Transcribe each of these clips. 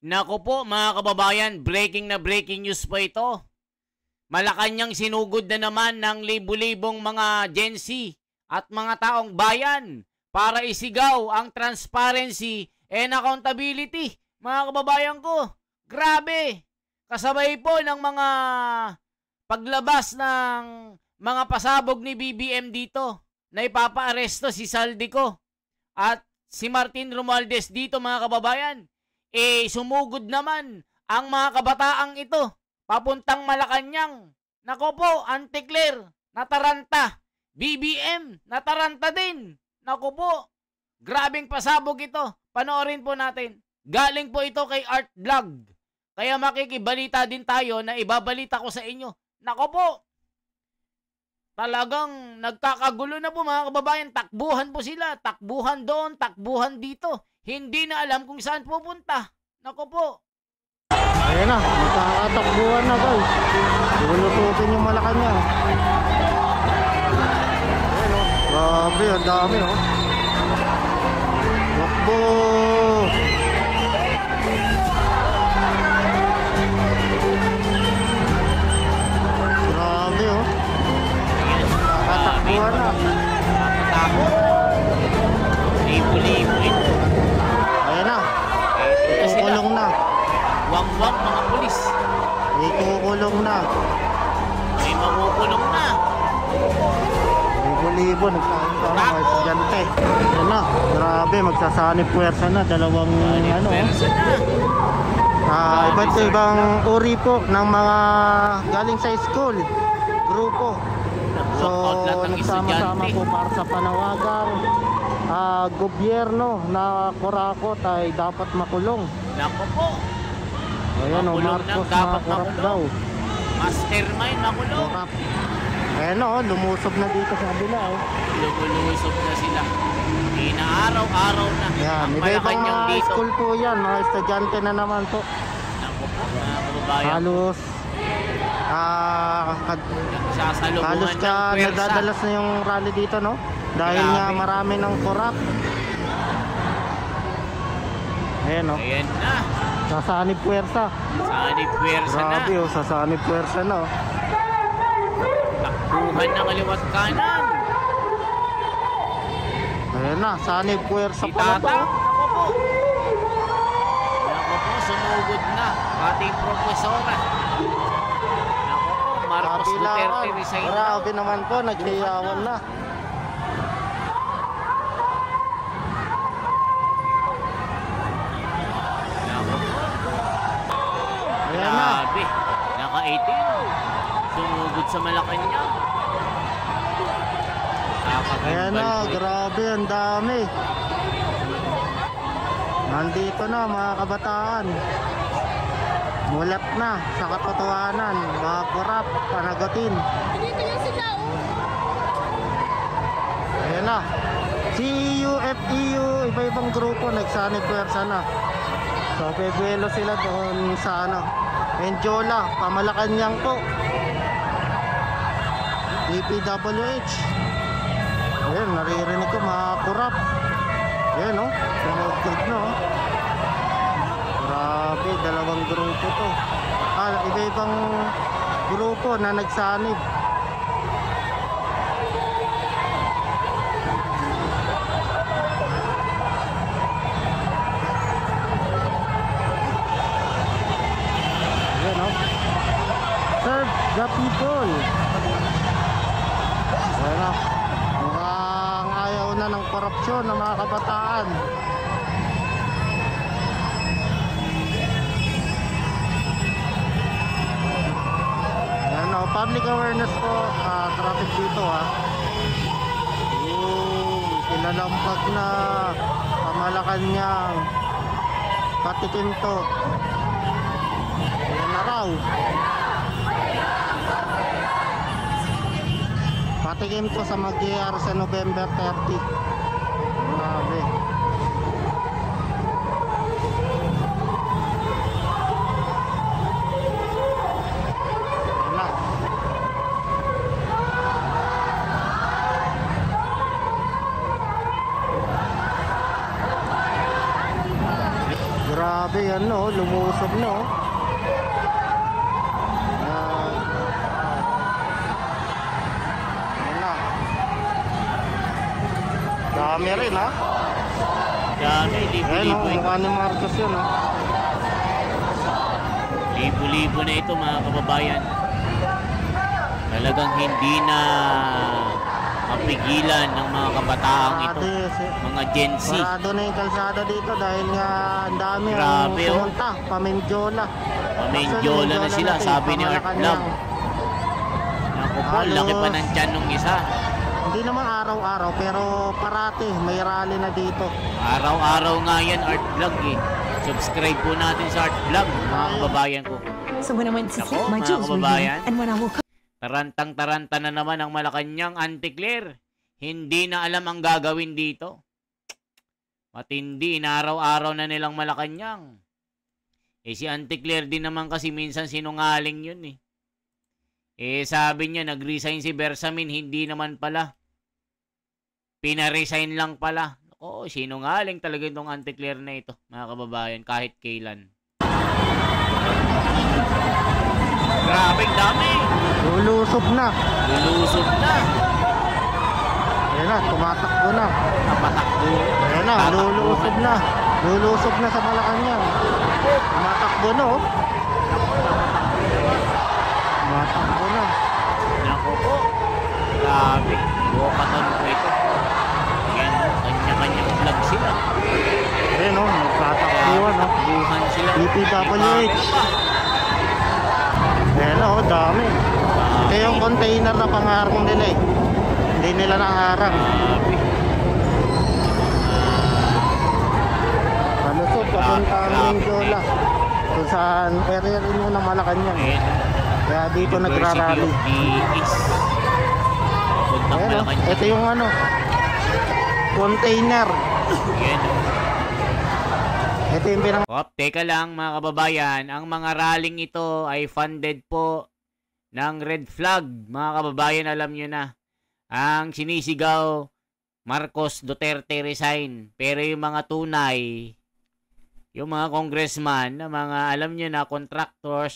Naku po mga kababayan, breaking news po ito. Malacanang sinugod na naman ng libu-libong mga Gen Z at mga taong bayan para isigaw ang transparency and accountability. Mga kababayan ko, grabe! Kasabay po ng mga paglabas ng mga pasabog ni BBM dito na ipapaaresto si Saldico at si Martin Romualdez dito mga kababayan. Sumugod naman ang mga kabataang ito papuntang Malacanang. Nako po, Auntie Claire, nataranta. BBM, nataranta din. Nako po, grabing pasabog ito. Panoorin po natin. Galing po ito kay Art Vlog. Kaya makikibalita din tayo na ibabalita ko sa inyo. Nako po, talagang nagkakagulo na po mga kababayan. Takbuhan po sila. Takbuhan doon, takbuhan dito. Hindi na alam kung saan pupunta. Nako po. Ayan na, magkakatakbuhan na guys. Lulututin yung Malacanang. Ayan o, grabe, ang dami o. Wakbo. Grabe o. Magkakatakbuhan na. Makatakot. Libo-libo ito. Ayan na, ikukulong na. Wang-wang mga pulis. Ikukulong na. May makukulong na. Libo-libo, nagkakaroon mga estudyante. Ayan na, grabe, magsasanib puwersa na. Dalawang ano. Pwersa na. Iba't ibang uri po ng mga galing sa school, grupo. So, nagsama-sama po para sa panawagan. Gobyerno na kurakot ay dapat makulong. Nako po. Ayan o, Marcos na kurap daw. Mastermind makulong. Ayan o, lumusob na dito sa kabila o. Lumusob na sila. Inaaraw-araw na. Yan, iba-ibang mga school po yan. Mga estudyante na naman po. Nako po, mga kababayan. Halos halos ka nadadalas na yung rally dito, no? Dahil nga marami ng korap. Ayan o. Ayan na. Sasanib puwersa. Sasanib puwersa na. Grabe o, sasanib puwersa na o. Takbuhan ng kaliwat kanan. Ayan na, sanib puwersa si pala to. Nako po. Nako po, sumugod na. Ating profesora. Nako po, Marcos Duterte resign. Grabe naman po, naghiyawan na. Grabe, naka-18. Sumugod sa Malacanang. Ayan na, grabe, ang dami. Nandito na mga kabataan. Mulat na sa katotohanan. Mga kurap, panagutin. Ayan na, CEU, FEU, iba-ibang grupo nagsanib puwersa na. So, bebuelo sila doon sa ano, Enjola, Pamalacanang po. DPWH. Ayan, naririnig ko mga kurap. Ayan o, sunod no. Grabe, dalawang grupo to. Iba-ibang grupo na nagsanib. Serve the people. Ayan, mukhang ayaw na ng korupsyon ng mga kabataan. Ayan o, public awareness po, traffic dito ha. Pinalampag na Pamalacanang, patikim to. Ayan na raw. Patikim to sa mag-i-r sa November 30. Grabe. Wala. Grabe yan no. oh, lumusob na oh. Ayan na. Dami rin ha. Dami, Ayan libo-libo oh, ito. mukha ni Marcos yun oh. Libo-libo na ito mga kababayan. Talagang hindi na mapigilan ng mga kabataang ito. Mga Gen Z. Parado na yung kalsada dito dahil nga ang dami ang Grabe, oh. pumunta. Pamendyola. Pamendyola na sila, sabi ni Art Love. Naku po, Halos- laki pa ng tiyan nung isa. Hindi naman araw-araw pero parati may rally na dito. Araw-araw nga yan, Art Vlog eh. Subscribe po natin sa Art Vlog, mga kababayan ko. So when I went to Nako, sleep, my mga jewels were kababayan. here. And when I woke up, Tarantang-taranta na naman ang Malacanang, Auntie Claire. Hindi na alam ang gagawin dito. Matindi, inaraw-araw na nilang Malacanang. Eh si Auntie Claire din naman kasi minsan sinungaling yun eh. Eh sabi niya, nag-resign si Bersamin, hindi naman pala. Pina-resign lang pala. Oo, sinungaling talaga itong Auntie Claire na ito, mga kababayan, kahit kailan. Grabing dami! Lulusob na. Lulusob na! Ayan na, tumatakbo na. Napatakbo. Ayan na, lulusob na. Lulusob na sa Malacanang. Tumatakbo na oh. Tumatakbo na. Naku po. Grabe. Bukaton po ito. Yan, kanya-kanyang vlog sila. Ayan oh, nagtatakbuhan oh. Buhan sila. DPWH. Ayan oh, dami. Ito yung container na pangarang nila eh. Hindi nila naharang. Grabe. Palusot, papunta ang Mindiola. Kung saan area rin yun ng Malacanang. Ayan. Kaya dito nagrarally. University of the East. Puntang Ayan oh, Malacanang. ito yung ano, container. Ayan. Ito yung pinang... Teka lang mga kababayan. Ang mga rallying ito ay funded po ng Red Flag. Mga kababayan, alam nyo na. Ang sinisigaw, Marcos Duterte resign. Pero yung mga tunay, yung mga congressman, na mga alam nyo na contractors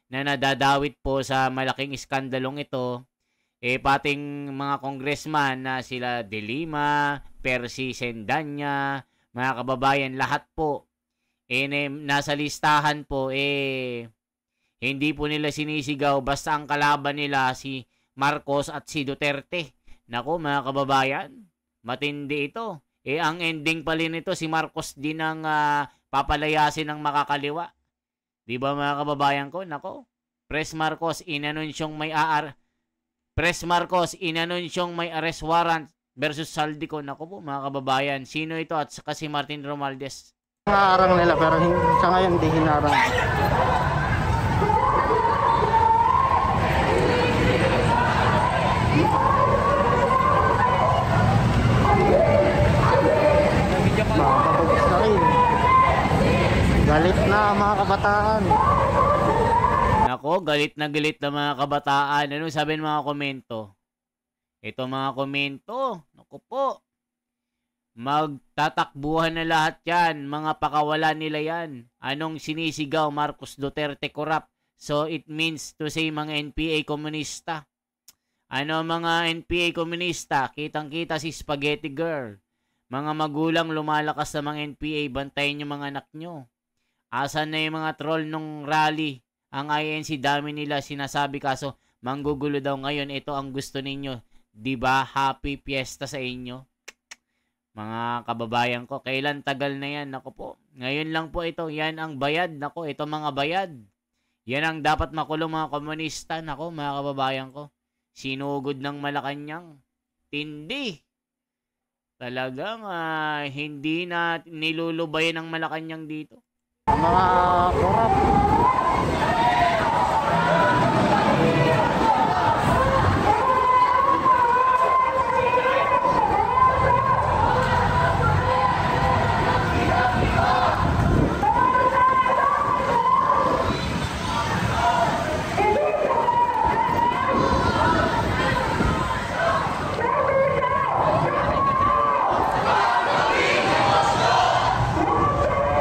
na nadadawit po sa malaking iskandalong ito, eh pating mga congressman na sila De Lima, Percy Sendanya, mga kababayan, lahat po, eh nasa listahan po, hindi po nila sinisigaw basta ang kalaban nila si Marcos at si Duterte. Nako mga kababayan, matindi ito. Ang ending pala nito, si Marcos din ang papalayasin ng makakaliwa. Di ba mga kababayan ko? Nako, Press Marcos inanunsyong may arrest warrant versus Saldico. Nako po mga kababayan, sino ito at saka si Martin Romualdez. Naharang nila pero sa ngayon hindi hinarang. Makakapagis na rin. Galit na ang mga kabataan. Nako, galit na mga kabataan. Ano sabi ng mga komento? Ito mga komento. Nako po. Magtatakbuhan na lahat yan. Mga pakawala nila yan. Anong sinisigaw? Marcos Duterte corrupt. So it means to say mga NPA komunista. Ano mga NPA komunista? Kitang-kita si Spaghetti Girl. Mga magulang lumalakas sa mga NPA. Bantayin yung mga anak nyo. Asan na yung mga troll nung rally? Ang INC dami nila sinasabi kaso manggugulo daw ngayon. Ito ang gusto ninyo. Diba? Happy fiesta sa inyo. Mga kababayan ko, kailan tagal na yan? Nako po. Ngayon lang po ito. Yan ang bayad. Nako, ito mga bayad. Yan ang dapat makulong mga komunista. Nako, mga kababayan ko. Sinugod ng Malacanang. Tindi. Talagang hindi na nilulubayan ng Malacanang dito. Mga korap.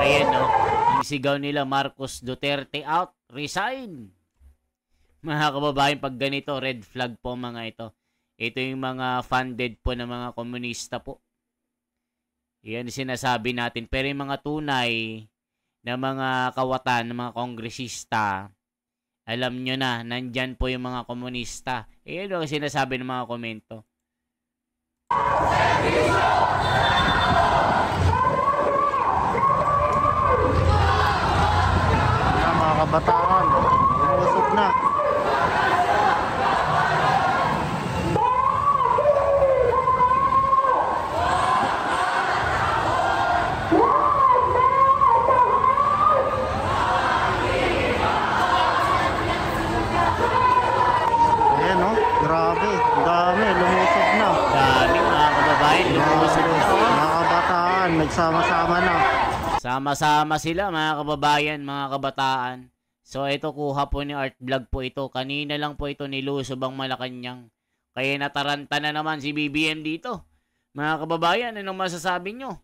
Ayan no. sigaw nila, Marcos Duterte out, resign. Mga kababayan, pag ganito, red flag po mga ito. Ito yung mga funded po ng mga komunista po. Yan sinasabi natin. Pero yung mga tunay na mga kawatan, ng mga kongresista, alam nyo na, nandyan po yung mga komunista. Yan ang sinasabi ng mga komento. Yan, mga kabataan, umusok na. Ayan, oh, grabe, ang dami, lumusok na. Dami mga kababayan, lumusok na. Mga kabataan, nagsama-sama na. Sama-sama sila mga kababayan, mga kabataan. So ito kuha po ni Art Vlog po ito. Kanina lang po ito nilusob ang Malacanang. Kaya nataranta na naman si BBM dito. Mga kababayan, anong masasabi nyo?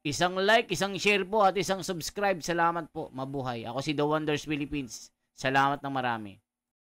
Isang like, isang share po at isang subscribe. Salamat po. Mabuhay. Ako si The Wonders Philippines. Salamat ng marami.